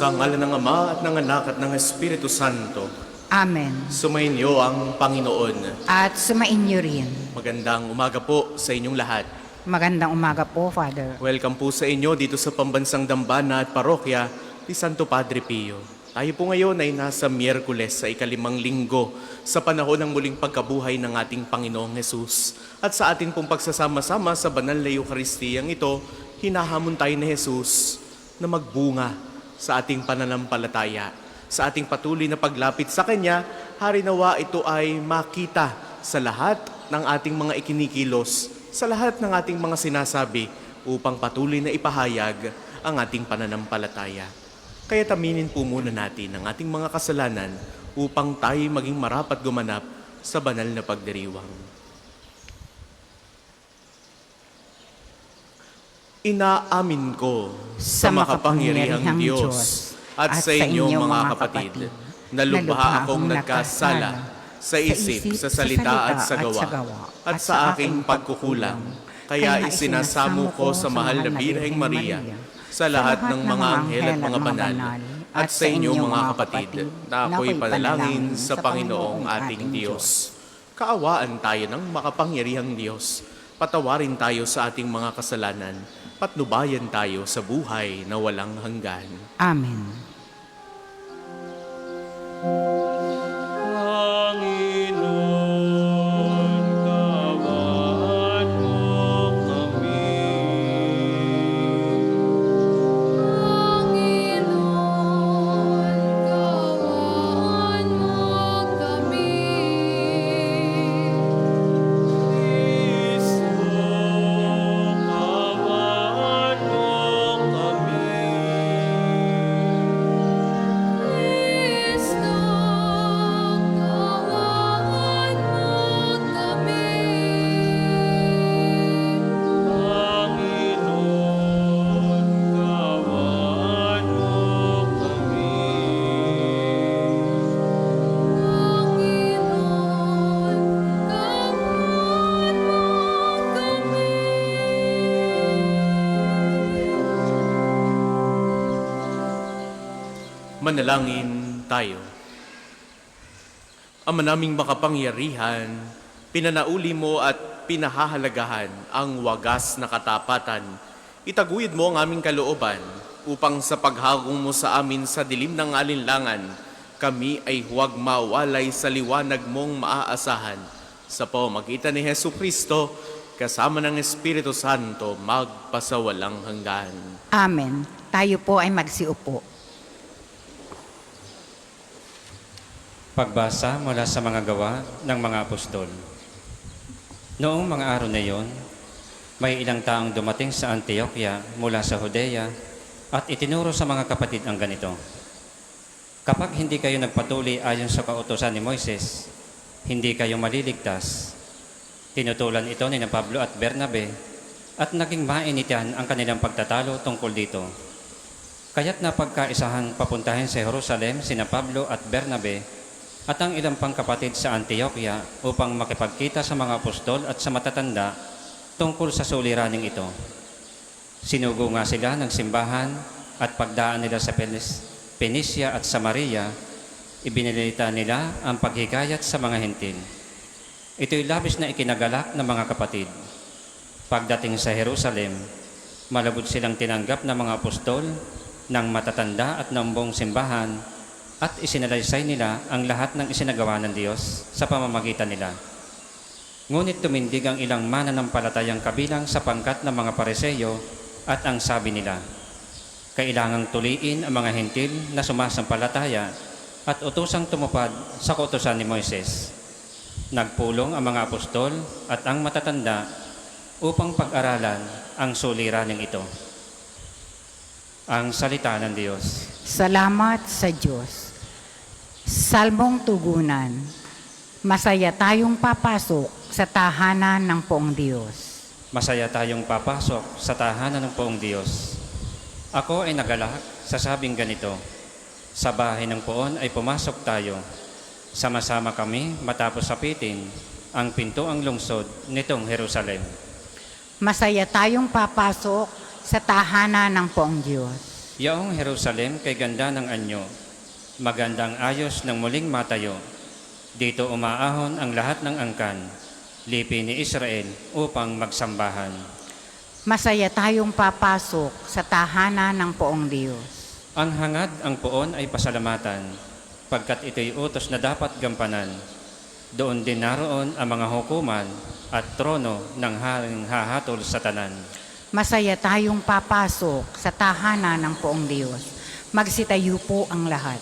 Sa ngalan ng Ama at ng Anak at ng Espiritu Santo, Amen. sumainyo ang Panginoon. At sumainyo rin. Magandang umaga po sa inyong lahat. Magandang umaga po, Father. Welcome po sa inyo dito sa Pambansang Dambana at Parokya ni Santo Padre Pio. Tayo po ngayon ay nasa Miyerkules sa ikalimang linggo sa panahon ng muling pagkabuhay ng ating Panginoong Hesus. At sa ating pong pagsasama-sama sa banal na Eukaristiyang ito, hinahamon tayo ni Hesus na magbunga sa ating pananampalataya. Sa ating patuloy na paglapit sa Kanya, harinawa ito ay makita sa lahat ng ating mga ikinikilos, sa lahat ng ating mga sinasabi upang patuloy na ipahayag ang ating pananampalataya. Kaya taminin po muna natin ang ating mga kasalanan upang tayo maging marapat gumanap sa banal na pagdiriwang. Inaamin ko sa makapangyarihang Diyos at sa inyong mga kapatid na lubha akong nagkasala sa isip, sa salita at sa gawa, at sa aking pagkukulang. Kaya isinasamo ko sa mahal na Birheng Maria, sa lahat ng mga anghel at mga banal, at sa inyong mga kapatid, na ako'y panalangin sa Panginoong ating Diyos. Kaawaan tayo ng makapangyarihang Diyos. Patawarin tayo sa ating mga kasalanan. Patnubayan tayo sa buhay na walang hanggan. Amen. Manalangin tayo. Ama naming makapangyarihan, pinanauli mo at pinahahalagahan ang wagas na katapatan. Itaguyod mo ang aming kalooban upang sa paghagong mo sa amin sa dilim ng alinlangan, kami ay huwag mawalay sa liwanag mong maaasahan. Sa pamamagitan ni Jesucristo, kasama ng Espiritu Santo, magpasawalang hanggan. Amen. Tayo po ay magsiupo. Pagbasa mula sa mga gawa ng mga apostol. Noong mga araw na iyon, may ilang taong dumating sa Antioquia mula sa Judea at itinuro sa mga kapatid ang ganito: kapag hindi kayo nagpatuloy ayon sa kautusan ni Moises, hindi kayo maliligtas. Tinutulan ito ni Pablo at Bernabe at naging mainitian ang kanilang pagtatalo tungkol dito. Kaya't napagkaisahan papuntahin sa Jerusalem sina Pablo at Bernabe at ang ilang pang kapatid sa Antioquia upang makipagkita sa mga apostol at sa matatanda tungkol sa suliraning ito. Sinugo nga sila ng simbahan at pagdaan nila sa Penicia at Samaria, ibinilita nila ang paghikayat sa mga hentil. Ito'y labis na ikinagalak ng mga kapatid. Pagdating sa Jerusalem, malabot silang tinanggap ng mga apostol, ng matatanda at ng buong simbahan, at isinalaysay nila ang lahat ng isinagawa ng Diyos sa pamamagitan nila. Ngunit tumindig ang ilang mananampalatayang kabilang sa pangkat ng mga Pariseo at ang sabi nila, kailangang tuliin ang mga hentil na sumasampalataya at utusang tumupad sa kautusan ni Moises. Nagpulong ang mga apostol at ang matatanda upang pag-aralan ang suliraning ito. Ang salita ng Diyos. Salamat sa Diyos. Salmong tugunan. Masaya tayong papasok sa tahanan ng poong Diyos. Masaya tayong papasok sa tahanan ng poong Diyos. Ako ay nagalak sa sabing ganito, sa bahay ng poon ay pumasok tayo. Sama-sama kami matapos sapitin ang pintuang lungsod nitong Jerusalem. Masaya tayong papasok sa tahanan ng poong Diyos. Yaong Jerusalem kay ganda ng anyo, magandang ayos ng muling matayo. Dito umaahon ang lahat ng angkan, lipi ni Israel upang magsambahan. Masaya tayong papasok sa tahanan ng poong Diyos. Ang hangad ang poon ay pasalamatan, pagkat ito'y utos na dapat gampanan. Doon din naroon ang mga hukuman at trono ng haring hahatol sa tanan. Masaya tayong papasok sa tahanan ng poong Diyos. Magsitayo po ang lahat.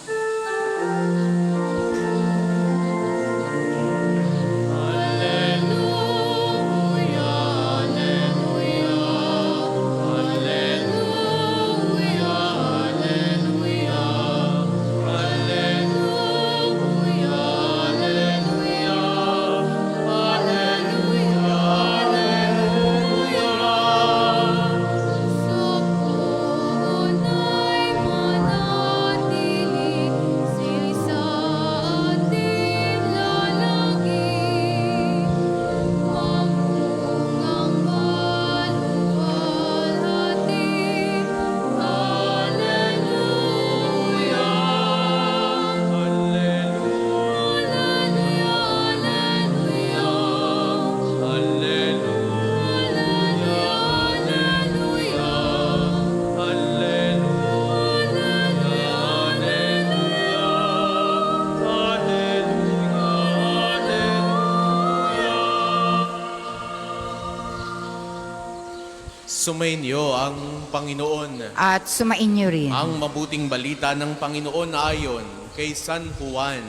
Sumainyo ang Panginoon. At sumainyo rin. Ang mabuting balita ng Panginoon ayon kay San Juan.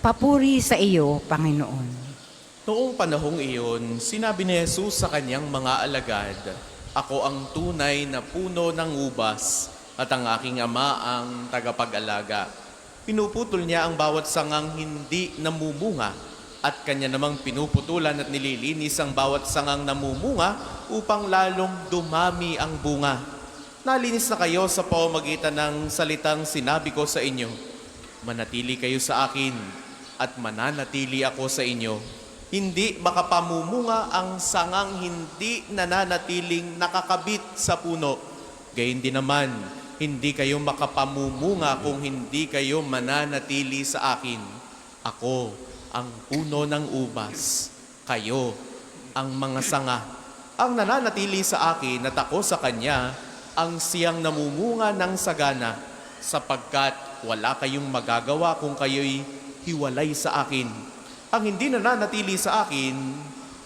Papuri sa iyo, Panginoon. Noong panahong iyon, sinabi ni Jesus sa kanyang mga alagad, "Ako ang tunay na puno ng ubas at ang aking ama ang tagapag-alaga." Pinuputol niya ang bawat sangang hindi namumunga at kanya namang pinuputulan at nililinis ang bawat sangang namumunga upang lalong dumami ang bunga. Nalinis na kayo sa pamamagitan ng salitang sinabi ko sa inyo. Manatili kayo sa akin at mananatili ako sa inyo. Hindi makapamumunga ang sangang hindi nananatiling nakakabit sa puno. Gayun din naman, hindi kayo makapamumunga kung hindi kayo mananatili sa akin. Ako ang puno ng ubas, kayo ang mga sanga. Ang nananatili sa akin at ako sa kanya, ang siyang namumunga ng sagana, sapagkat wala kayong magagawa kung kayo'y hiwalay sa akin. Ang hindi nananatili sa akin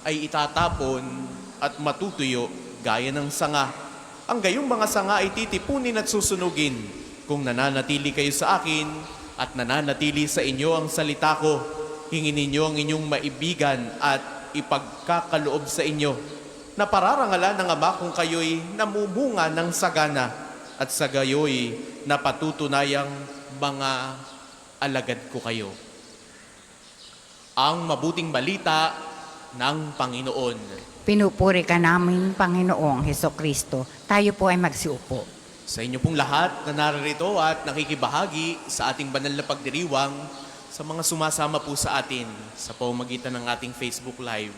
ay itatapon at matutuyo gaya ng sanga. Ang gayong mga sanga ay titipunin at susunugin. Kung nananatili kayo sa akin at nananatili sa inyo ang salita ko, hingin ninyo ang inyong maibigan at ipagkakaloob sa inyo, na pararangalan ng Ama kung kayo'y namumunga ng sagana at sa gayo'y napatutunayang mga alagad ko kayo. Ang mabuting balita ng Panginoon. Pinupuri ka namin, Panginoong Hesukristo. Tayo po ay magsiupo. Sa inyo pong lahat na narito at nakikibahagi sa ating banal na pagdiriwang, sa mga sumasama po sa atin sa pamamagitan ng ating Facebook Live,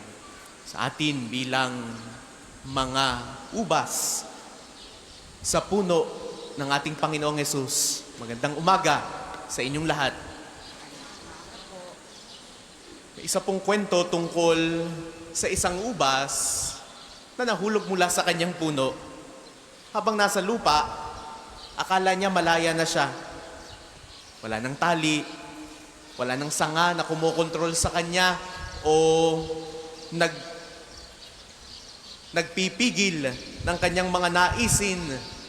sa atin bilang mga ubas sa puno ng ating Panginoong Hesus. Magandang umaga sa inyong lahat. May isa pong kwento tungkol sa isang ubas na nahulog mula sa kanyang puno. Habang nasa lupa, akala niya malaya na siya. Wala nang tali, wala nang sanga na kumokontrol sa kanya o nagpipigil ng kanyang mga naisin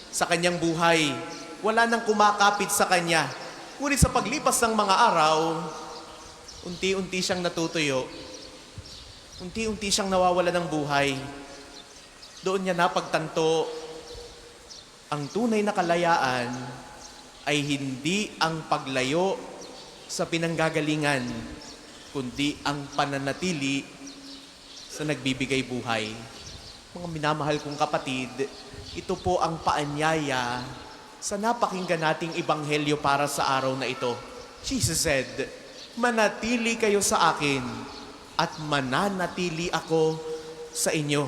sa kanyang buhay. Wala nang kumakapit sa kanya. Ngunit sa paglipas ng mga araw, unti-unti siyang natutuyo. Unti-unti siyang nawawala ng buhay. Doon niya napagtanto, ang tunay na kalayaan ay hindi ang paglayo sa pinanggagalingan, kundi ang pananatili sa nagbibigay buhay. Mga minamahal kong kapatid, ito po ang paanyaya sa napakinggan nating ebanghelyo para sa araw na ito. Jesus said, "Manatili kayo sa akin at mananatili ako sa inyo."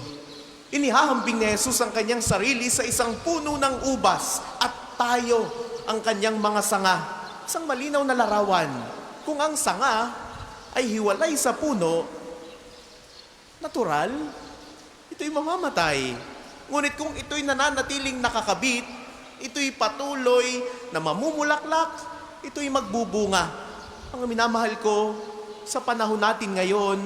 Inihahambing ni Jesus ang kanyang sarili sa isang puno ng ubas at tayo ang kanyang mga sanga. Isang malinaw na larawan. Kung ang sanga ay hiwalay sa puno, natural, ito'y mamamatay. Ngunit kung ito'y nananatiling nakakabit, ito'y patuloy na mamumulaklak, ito'y magbubunga. Ang minamahal ko, sa panahon natin ngayon,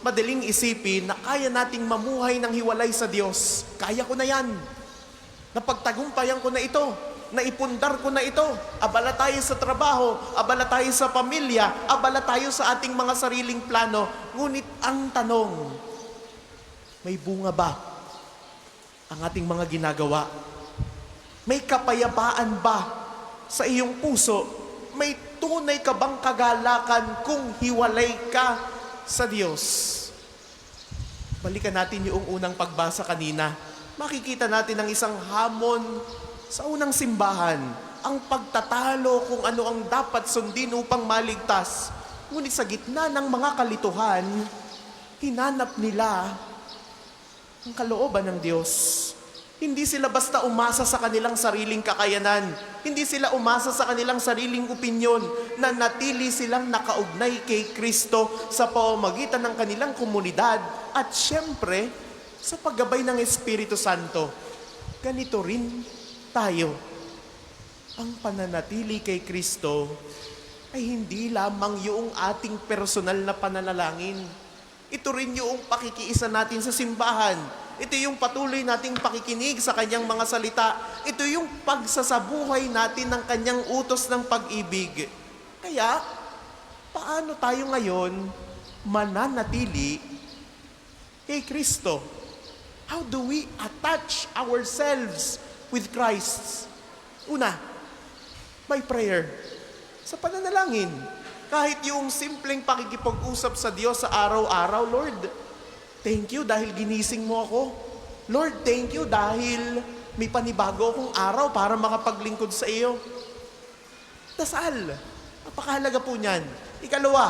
madaling isipin na kaya nating mamuhay ng hiwalay sa Diyos. Kaya ko na yan. Napagtagumpayan ko na ito. Naipundar ko na ito. Abala tayo sa trabaho, abala tayo sa pamilya, abala tayo sa ating mga sariling plano. Ngunit ang tanong, may bunga ba ang ating mga ginagawa? May kapayapaan ba sa iyong puso? May tunay ka bang kagalakan kung hiwalay ka sa Diyos? Balikan natin yung unang pagbasa kanina. Makikita natin ang isang hamon sa unang simbahan, ang pagtatalo kung ano ang dapat sundin upang maligtas. Ngunit sa gitna ng mga kalituhan, hinanap nila ang kalooban ng Diyos. Hindi sila basta umasa sa kanilang sariling kakayanan. Hindi sila umasa sa kanilang sariling opinyon na natili silang nakaugnay kay Kristo sa pamamagitan ng kanilang komunidad at siyempre sa paggabay ng Espiritu Santo. Ganito rin tayo. Ang pananatili kay Kristo ay hindi lamang yung ating personal na pananalangin. Ito rin yung pakikiisa natin sa simbahan. Ito yung patuloy nating pakikinig sa kanyang mga salita. Ito yung pagsasabuhay natin ng kanyang utos ng pag-ibig. Kaya, paano tayo ngayon mananatili kay Kristo? How do we attach ourselves with Christ? Una, by prayer. Sa pananalangin. Kahit yung simpleng pakikipag-usap sa Diyos sa araw-araw, Lord, thank you dahil ginising mo ako. Lord, thank you dahil may panibago akong araw para makapaglingkod sa iyo. Dasal. Napakahalaga po niyan. Ikalawa,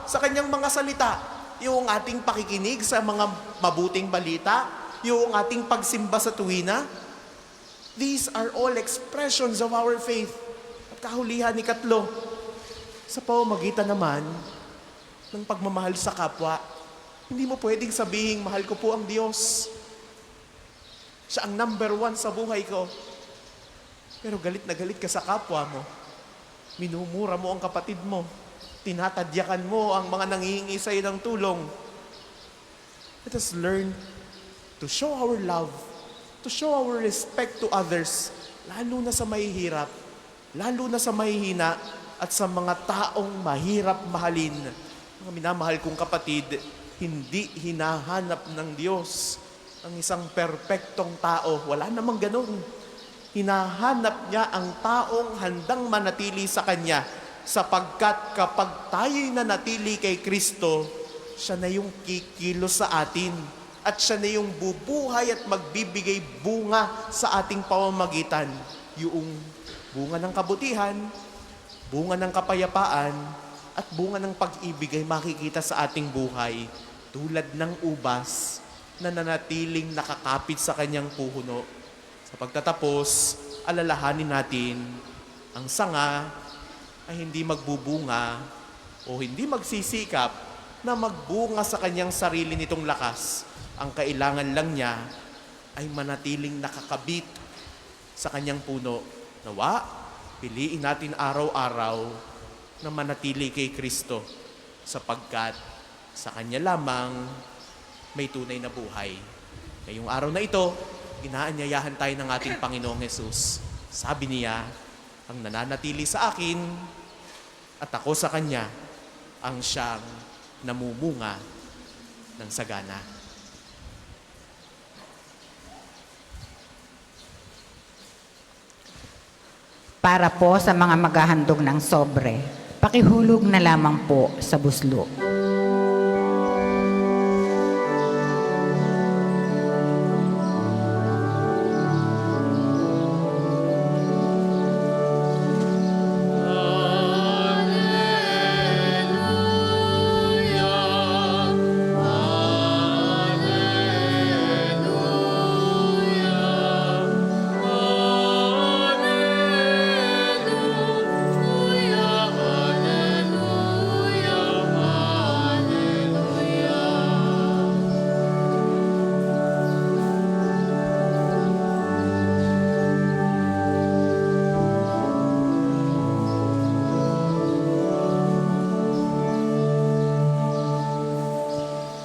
sa kanyang mga salita, yung ating pakikinig sa mga mabuting balita, yung ating pagsimba sa tuwina. These are all expressions of our faith. At kahulihan, ikatlo, sa pamamagitan naman ng pagmamahal sa kapwa, hindi mo pwedeng sabihin, mahal ko po ang Diyos. Siya ang number one sa buhay ko. Pero galit na galit ka sa kapwa mo. Minumura mo ang kapatid mo. Tinatadyakan mo ang mga nanghihingi sa iyo ng tulong. Let us learn to show our love, to show our respect to others, lalo na sa mahihirap, lalo na sa mahihina, at sa mga taong mahirap mahalin. Mga minamahal kong kapatid, hindi hinahanap ng Diyos ang isang perpektong tao. Wala namang ganun. Hinahanap niya ang taong handang manatili sa Kanya, sapagkat kapag tayo'y nanatili kay Kristo, siya na yung kikilos sa atin. At siya na yung bubuhay at magbibigay bunga sa ating pamamagitan. Yung bunga ng kabutihan, bunga ng kapayapaan, at bunga ng pag-ibig ay makikita sa ating buhay tulad ng ubas na nanatiling nakakapit sa kanyang puhuno. Sa pagtatapos, alalahanin natin, ang sanga ay hindi magbubunga o hindi magsisikap na magbunga sa kanyang sarili nitong lakas. Ang kailangan lang niya ay manatiling nakakabit sa kanyang puno. Nawa, piliin natin araw-araw na manatili kay Kristo sapagkat sa Kanya lamang may tunay na buhay. Ngayong araw na ito, inaanyayahan tayo ng ating Panginoong Hesus. Sabi niya, ang nananatili sa akin at ako sa Kanya ang siyang namumunga ng sagana. Para po sa mga maghahandog ng sobre, pakihulog na lamang po sa buslo.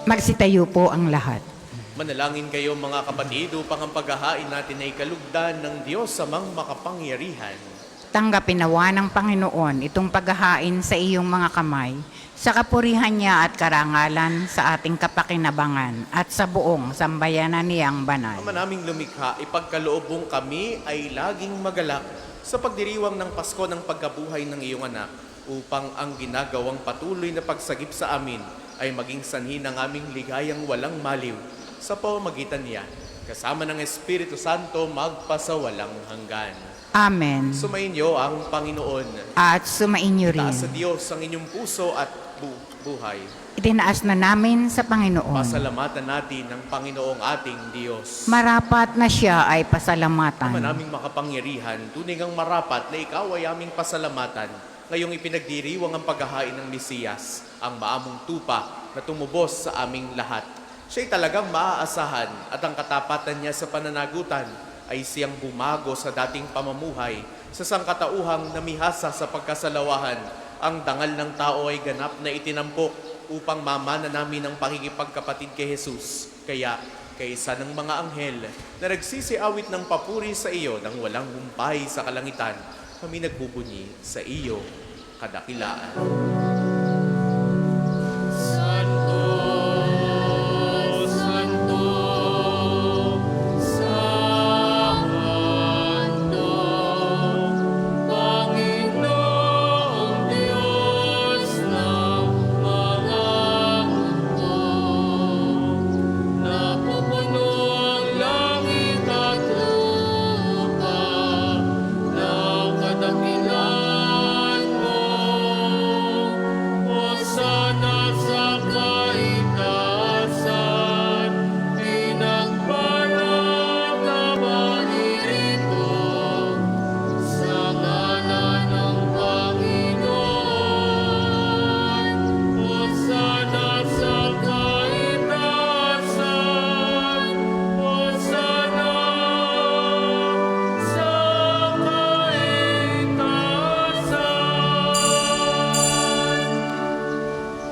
Magsitayo po ang lahat. Manalangin kayo mga kapatid upang ang paghahain natin ay kalugdan ng Diyos amang makapangyarihan. Tanggapin nawa ng Panginoon itong paghahain sa iyong mga kamay, sa kapurihan niya at karangalan sa ating kapakinabangan at sa buong sambayanan niyang banal. Ama naming lumikha, ipagkaloob mong kami ay laging magalak sa pagdiriwang ng Pasko ng pagkabuhay ng iyong anak, upang ang ginagawang patuloy na pagsagip sa amin ay maging sanhi ng aming ligayang walang maliw sa pamamagitan niya, kasama ng Espiritu Santo magpasawalang hanggan. Amen. Sumainyo ang Panginoon. At sumainyo rin. Taas sa Diyos ang inyong puso at buhay. Itinaas na namin sa Panginoon. Pasalamatan natin ang Panginoong ating Diyos. Marapat na siya ay Ama pasalamatan. naming makapangyarihan, tunay ngang marapat na ikaw ay aming pasalamatan. Ngayong ipinagdiriwang ang paghahain ng Mesiyas, ang maamong tupa na tumubos sa aming lahat. Siya'y talagang maaasahan at ang katapatan niya sa pananagutan ay siyang bumago sa dating pamamuhay, sa sangkatauhang namihasa sa pagkasalawahan. Ang dangal ng tao ay ganap na itinampok upang mamana namin ang pakikipagkapatid kay Jesus. Kaya, kaysa ng mga anghel na nagsisiawit ng papuri sa iyo nang walang humpay sa kalangitan, kami nagbubunyi sa iyo kadakilaan.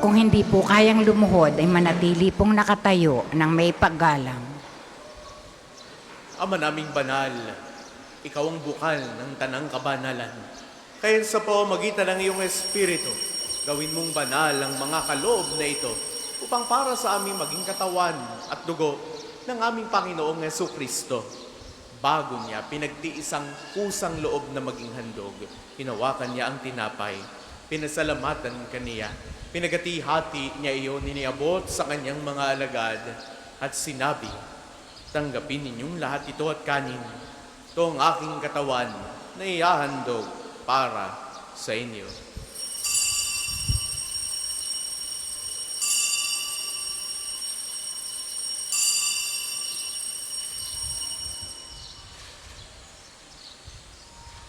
Kung hindi po kayang lumuhod, ay manatili pong nakatayo ng may paggalang. Ama naming banal, ikaw ang bukal ng tanang kabanalan. Kaya sa pamamagitan ng iyong Espiritu, gawin mong banal ang mga kaloob na ito upang para sa aming maging katawan at dugo ng aming Panginoong Jesucristo. Bago niya pinagtiis ang kusang loob na maging handog, hinawakan niya ang tinapay, pinasalamatan kaniya, pinagati-hati niya iyon, iniabot sa kanyang mga alagad at sinabi, tanggapin ninyong lahat ito at kanin. Ito ang aking katawan na ihahandog para sa inyo.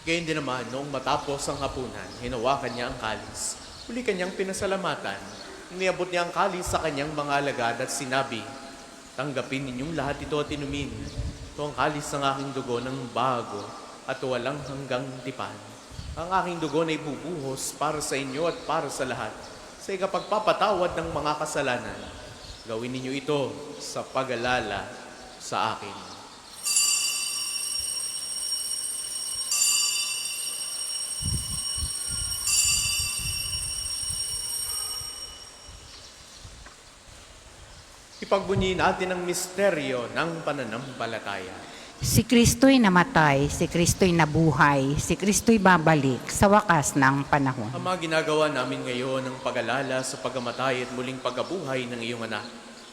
Gayun din naman, noong matapos ang hapunan, hinawakan niya ang kalis. Uli kanyang pinasalamatan. Iniabot niya ang kalis sa kanyang mga alagad at sinabi, tanggapin ninyong lahat ito at inumin. Ito ang kalis ng aking dugo ng bago at walang hanggang tipan. Ang aking dugo na ibubuhos para sa inyo at para sa lahat, sa ikapagpapatawad ng mga kasalanan. Gawin ninyo ito sa pag-alala sa akin. Ipagbunyi natin ang misteryo ng pananampalataya. Si Kristo'y namatay, si Kristo'y nabuhay, si Kristo'y babalik sa wakas ng panahon. Ama, ginagawa namin ngayon ang pag-alala sa pagkamatay at muling pagkabuhay ng iyong anak.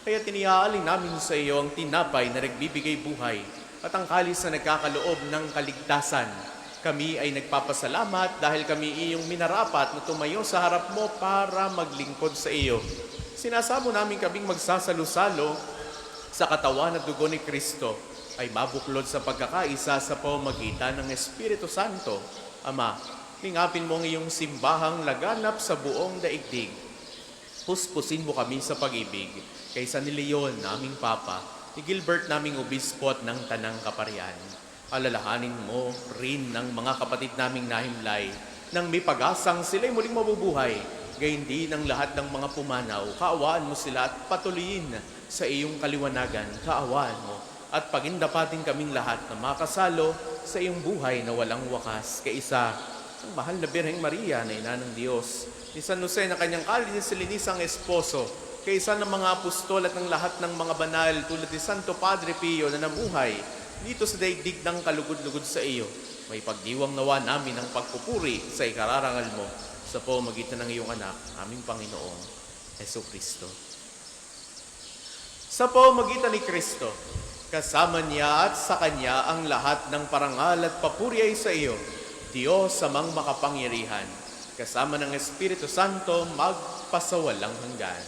Kaya tiniaalin namin sa iyo ang tinapay na nagbibigay buhay at ang kalis na nagkakaloob ng kaligtasan. Kami ay nagpapasalamat dahil kami iyong minarapat na tumayo sa harap mo para maglingkod sa iyo. Sinasamo namin kaming magsasalo-salo sa katawan at dugo ni Kristo ay mabuklod sa pagkakaisa sa pamamagitan ng Espiritu Santo. Ama, lingapin mo ang iyong simbahang laganap sa buong daigdig. Puspusin mo kami sa pag-ibig kaysa ni Leon, naming Papa, ni Gilbert, naming Obispo at ng Tanang Kaparian. Alalahanin mo rin ng mga kapatid naming nahimlay nang may pag-asang sila'y muling mabubuhay gayon din ang lahat ng mga pumanaw. Kaawaan mo sila at patuloyin sa iyong kaliwanagan. Kaawaan mo at pagindapatin kaming lahat na makasalo sa iyong buhay na walang wakas. Kaisa ang mahal na Birheng Maria na ina ng Diyos, ni San Jose na kanyang kalinisaang esposo, kaisa ng mga apostol at ng lahat ng mga banal tulad ni Santo Padre Pio na namuhay dito sa daigdig ng kalugod-lugod sa iyo. May pagdiwang nawa namin ang pagpupuri sa ikararangal mo sa pamamagitan ng iyong anak, aming Panginoong Jesucristo. Sa pamamagitan ni Kristo, kasama niya at sa Kanya ang lahat ng parangal at papuri ay sa iyo, Diyos amang makapangyarihan, kasama ng Espiritu Santo magpasawalang hanggan.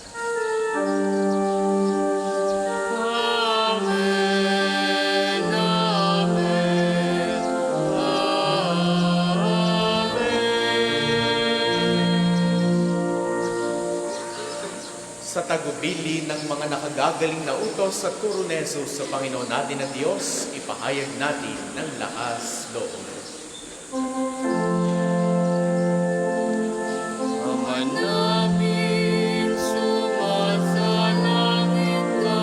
Amen, amen, Sa tagubili ng mga nakagagaling na utos sa turo ni Jesus sa Panginoon natin na Diyos, ipahayag natin ng lakas loob. Ama namin, sumasalangit ka.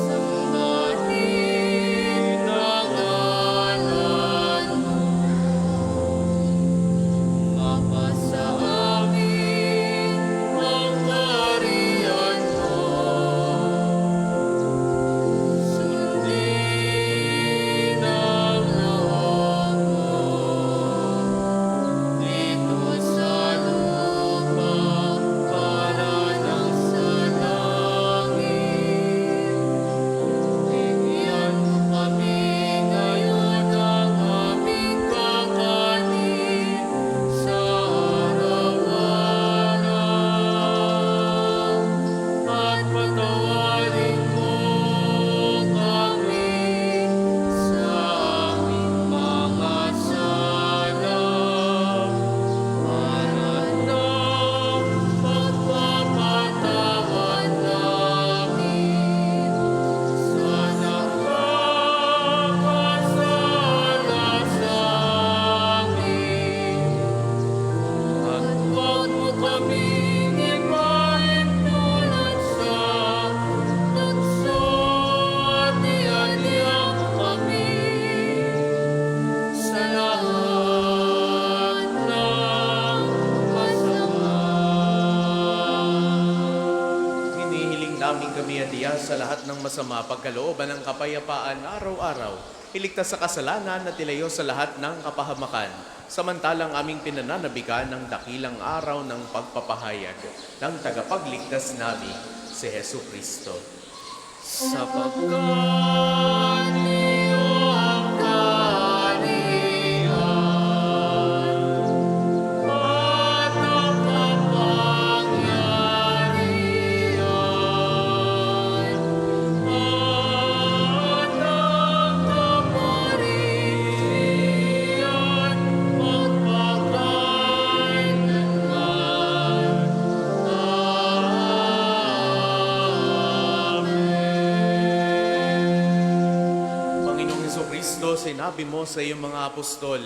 Sambahin ang ngalan mo. Mapasa amin ang kaharian mo. Sundin ang loob mo. Dito sa lupa para ng sa langit. Bigyan mo kami ngayon ng aming kakanin sa araw-araw. At patawarin mo kami sa aming mga sala. Para ng pagpapatawad namin sa nakakasala sa amin. At huwag mo kaming ipahintulot sa tukso at ialiyang kami sa lahat ng masama. Hinihiling namin kami at iya sa lahat ng masama, pagkalooban ng kapayapaan araw-araw, iligtas sa kasalanan at ilayo sa lahat ng kapahamakan, samantalang aming pinananabikan ng dakilang araw ng pagpapahayag ng tagapagligtas namin, si Hesu Kristo. Sapagkat iyo ang kaharian at ang kapangyarihan at ang kapurihan magpakailanman. Panginoong Jesucristo, sinabi mo sa iyong mga apostol,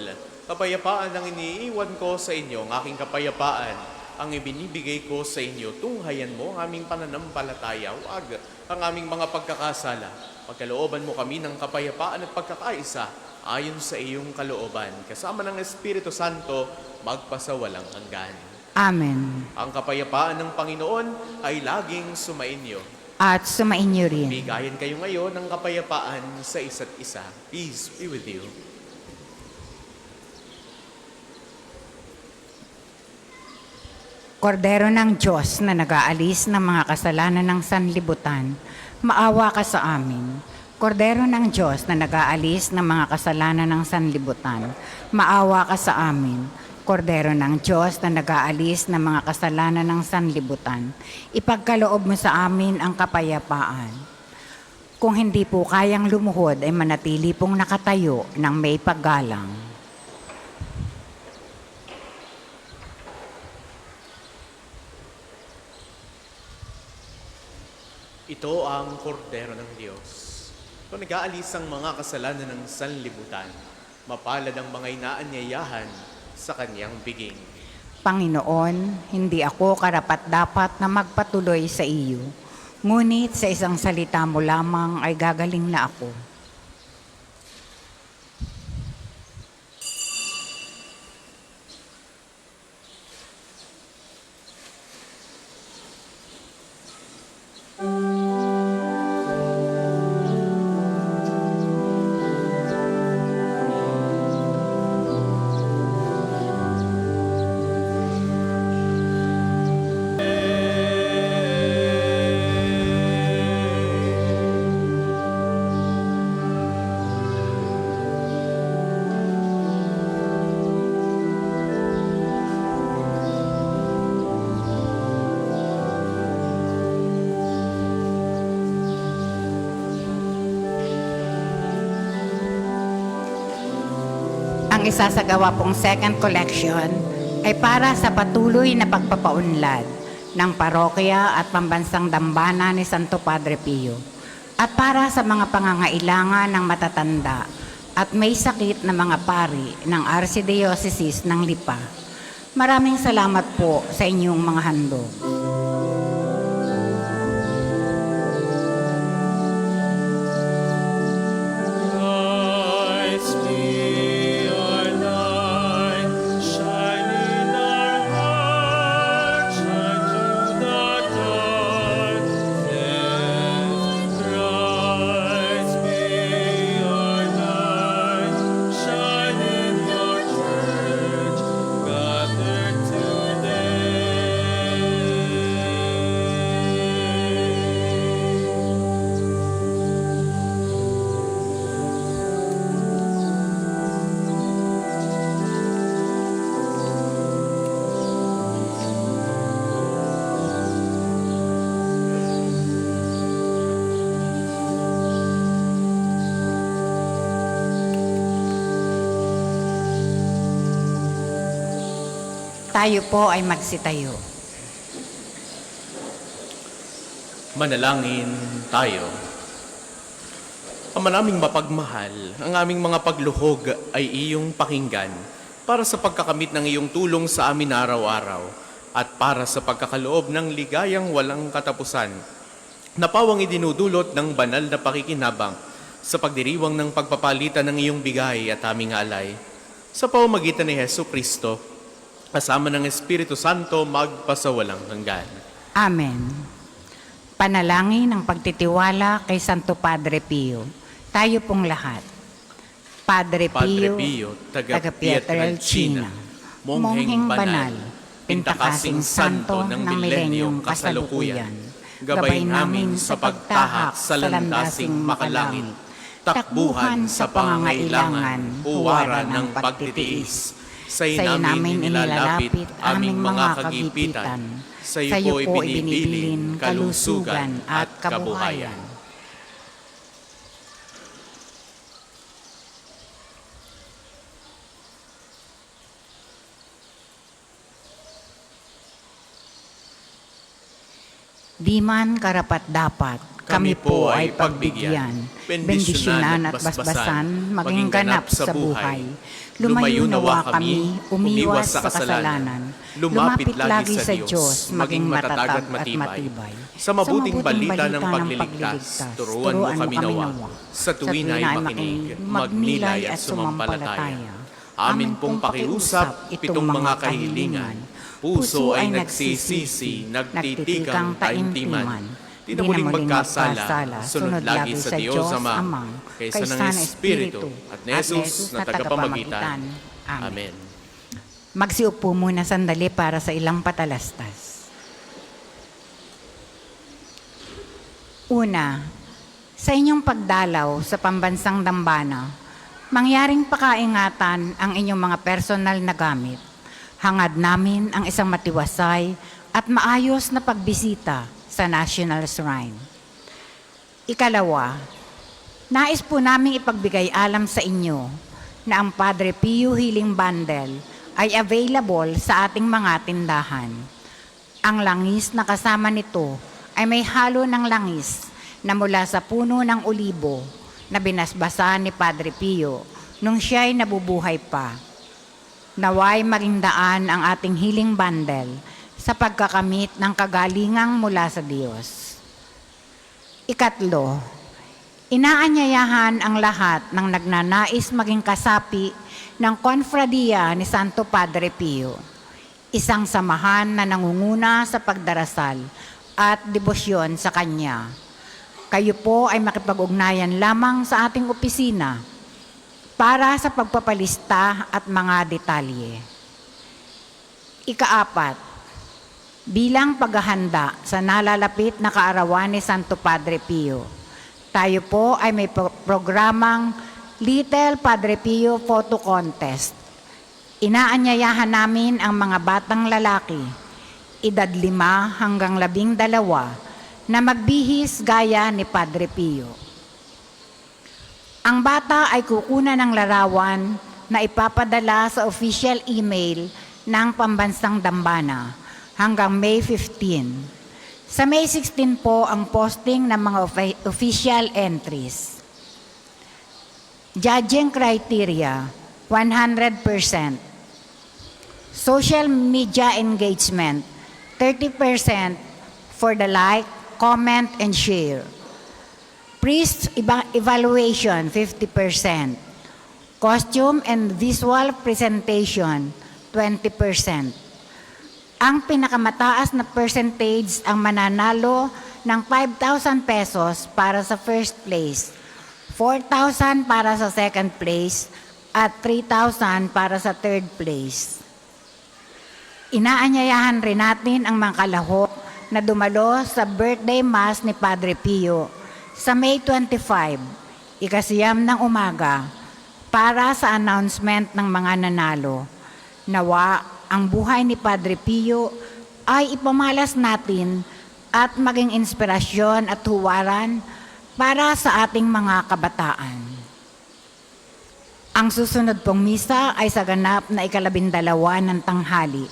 kapayapaan ang iniiwan ko sa inyo, ang aking kapayapaan ang ibinibigay ko sa inyo. Tunghayan mo ang aming pananampalataya, huwag ang aming mga pagkakasala. Pagkalooban mo kami ng kapayapaan at pagkakaisa ayon sa iyong kalooban. Kasama ng Espiritu Santo, magpasawalang hanggan. Amen. Ang kapayapaan ng Panginoon ay laging sumainyo. At sumainyo rin. Bigayan kayo ngayon ng kapayapaan sa isa't isa. Peace be with you. Kordero ng Diyos na nag-aalis ng mga kasalanan ng sanlibutan, maawa ka sa amin. Kordero ng Diyos na nag-aalis ng mga kasalanan ng sanlibutan, maawa ka sa amin. Kordero ng Diyos na nag-aalis ng mga kasalanan ng sanlibutan, ipagkaloob mo sa amin ang kapayapaan. Kung hindi po kayang lumuhod ay manatili pong nakatayo ng may paggalang. Ito ang kordero ng Diyos. Kung nag-aalis ang mga kasalanan ng sanlibutan, mapalad ang mga inaanyayahan sa kanyang biging. Panginoon, hindi ako karapat-dapat na magpatuloy sa iyo. Ngunit sa isang salita mo lamang ay gagaling na ako. Ang isasagawa pong second collection ay para sa patuloy na pagpapaunlad ng parokya at pambansang dambana ni Santo Padre Pio at para sa mga pangangailangan ng matatanda at may sakit na mga pari ng Archdiocese ng Lipa. Maraming salamat po sa inyong mga handog. Christ be our light, shine in our hearts, shine through the darkness. Christ be our light, shine in your church, gathered today. Tayo po ay magsitayo. Manalangin tayo. Ama naming mapagmahal, ang aming mga pagluhog ay iyong pakinggan para sa pagkakamit ng iyong tulong sa amin araw-araw at para sa pagkakaloob ng ligayang walang katapusan. Napawang idinudulot ng banal na pakikinabang sa pagdiriwang ng pagpapalitan ng iyong bigay at aming alay. Sa pamamagitan ni Hesu Kristo, kasama ng Espiritu Santo magpasawalang hanggan. Amen. Panalangin ng pagtitiwala kay Santo Padre Pio. Tayo pong lahat. Padre Padre Pio, Pio, taga Pietrelcina, mongheng banal, pintakasing santo ng milenyong kasalukuyan, gabay namin sa pagtahak sa landasing makalangit, takbuhan sa pangangailangan, huwara ng pagtitiis. Sa'yo namin inilalapit aming mga kagipitan, sa'yo po ibinibilin kalusugan at kabuhayan. Di man karapat-dapat, kami po ay pagbigyan, bendisyonan at basbasan, maging ganap sa buhay. Lumayo nawa kami, umiwas sa kasalanan, lumapit lagi sa Diyos, maging matatag at matibay. Sa mabuting balita ng pagliligtas, turuan mo kami nawa. Sa tuwin ay makinig, magnilay at sumampalataya. Amin pong pakiusap itong mga kahilingan. Puso ay nagsisisi, nagtitikang taimtiman. Di na muling magkasala, sunod lagi sa Diyos Ama, kaysa ng Espiritu at ni Jesus na tagapamagitan. Amen. Magsiupo muna sandali para sa ilang patalastas. Una, sa inyong pagdalaw sa pambansang dambana, mangyaring pakaingatan ang inyong mga personal na gamit. Hangad namin ang isang matiwasay at maayos na pagbisita sa National Shrine. Ikalawa, nais po naming ipagbigay alam sa inyo na ang Padre Pio Healing Bundle ay available sa ating mga tindahan. Ang langis na kasama nito ay may halo ng langis na mula sa puno ng olibo na binasbasan ni Padre Pio nung siya'y nabubuhay pa. Naway maging daan ang ating healing bundle sa pagkakamit ng kagalingang mula sa Diyos. Ikatlo, inaanyayahan ang lahat ng nagnanais maging kasapi ng Konfradiya ni Santo Padre Pio, isang samahan na nangunguna sa pagdarasal at debosyon sa Kanya. Kayo po ay makipag-ugnayan lamang sa ating opisina para sa pagpapalista at mga detalye. Ikaapat, bilang paghahanda sa nalalapit na kaarawan ni Santo Padre Pio, tayo po ay may programang Little Padre Pio Photo Contest. Inaanyayahan namin ang mga batang lalaki, edad 5 hanggang 12, na magbihis gaya ni Padre Pio. Ang bata ay kukunan ng larawan na ipapadala sa official email ng Pambansang Dambana hanggang May 15. Sa May 16 po ang posting ng mga official entries. Judging criteria, 100%. Social media engagement, 30% for the like, comment, and share. Priest evaluation, 50%. Costume and visual presentation, 20%. Ang pinakamataas na percentage ang mananalo ng 5,000 pesos para sa first place, 4,000 para sa second place, at 3,000 para sa third place. Inaanyayahan rin natin ang mga kalahok na dumalo sa birthday mass ni Padre Pio sa May 25, 9:00 ng umaga, para sa announcement ng mga nanalo. Nawa ang buhay ni Padre Pio ay ipamalas natin at maging inspirasyon at huwaran para sa ating mga kabataan. Ang susunod pong misa ay sa ganap na 12 ng tanghali.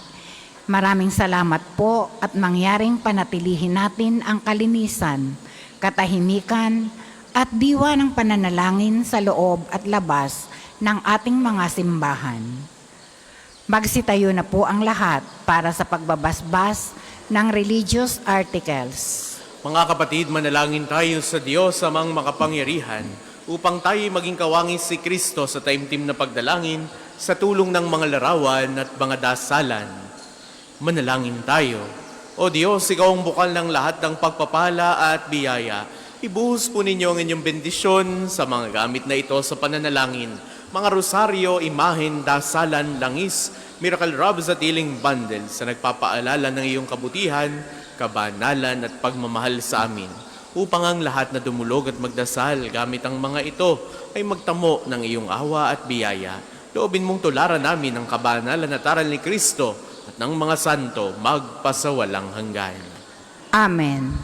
Maraming salamat po at mangyaring panatilihin natin ang kalinisan, katahimikan at diwa ng pananalangin sa loob at labas ng ating mga simbahan. Magsitayo na po ang lahat para sa pagbabasbas ng religious articles. Mga kapatid, manalangin tayo sa Diyos amang makapangyarihan upang tayo maging kawangis si Kristo sa taimtim na pagdalangin sa tulong ng mga larawan at mga dasalan. Manalangin tayo. O Diyos, Ikaw ang bukal ng lahat ng pagpapala at biyaya. Ibuhos po ninyo ang inyong bendisyon sa mga gamit na ito sa pananalangin. Mga rosaryo, imahen, dasalan, langis, miracle robes at healing bundles na nagpapaalala ng iyong kabutihan, kabanalan at pagmamahal sa amin. Upang ang lahat na dumulog at magdasal gamit ang mga ito ay magtamo ng iyong awa at biyaya. Loobin mong tularan namin ang kabanalan at aral ni Kristo at ng mga santo magpasawalang hanggan. Amen.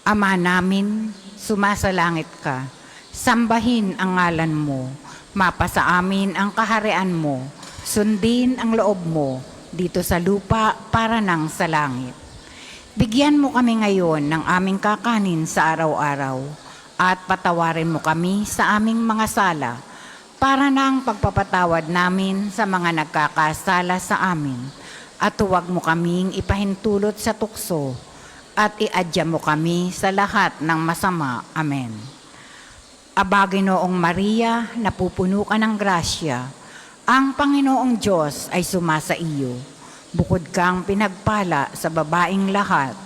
Ama namin, sumasalangit ka. Sambahin ang ngalan mo. Mapasa amin ang kaharian mo. Sundin ang loob mo dito sa lupa para nang sa langit. Bigyan mo kami ngayon ng aming kakanin sa araw-araw at patawarin mo kami sa aming mga sala para nang pagpapatawad namin sa mga nagkakasala sa amin. At huwag mo kaming ipahintulot sa tukso at iadya mo kami sa lahat ng masama. Amen. Aba, Ginoong Maria, napupuno ka ng grasya, ang Panginoong Diyos ay sumasa iyo. Bukod kang pinagpala sa babaing lahat,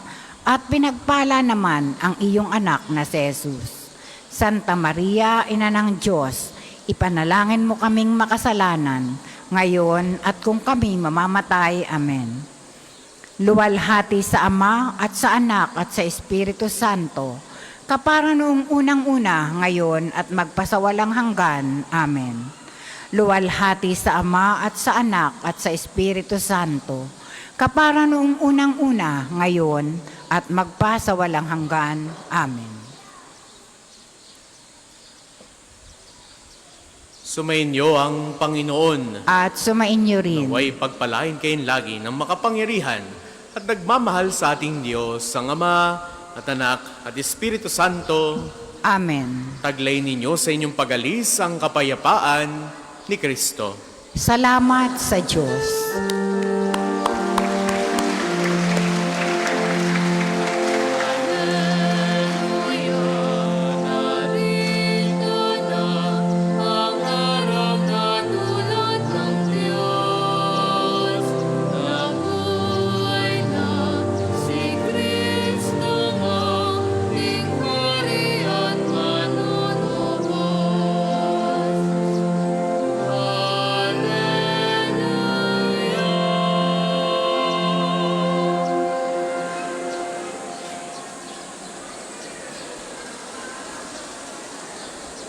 at pinagpala naman ang iyong anak na si Jesus. Santa Maria, Ina ng Diyos, ipanalangin mo kaming makasalanan, ngayon at kung kami mamamatay. Amen. Luwalhati sa Ama at sa Anak at sa Espiritu Santo, kapara noong unang-una, ngayon at magpasawalang hanggan. Amen. Luwalhati sa Ama at sa Anak at sa Espiritu Santo, kapara noong unang-una, ngayon at magpasawalang hanggan. Amen. Sumainyo ang Panginoon. At sumainyo rin. Naway pagpalain kayo lagi ng makapangyarihan at nagmamahal sa ating Diyos, ang Ama at Anak at Espiritu Santo. Amen. Taglay ninyo sa inyong pag-alis ang kapayapaan ni Kristo. Salamat sa Diyos.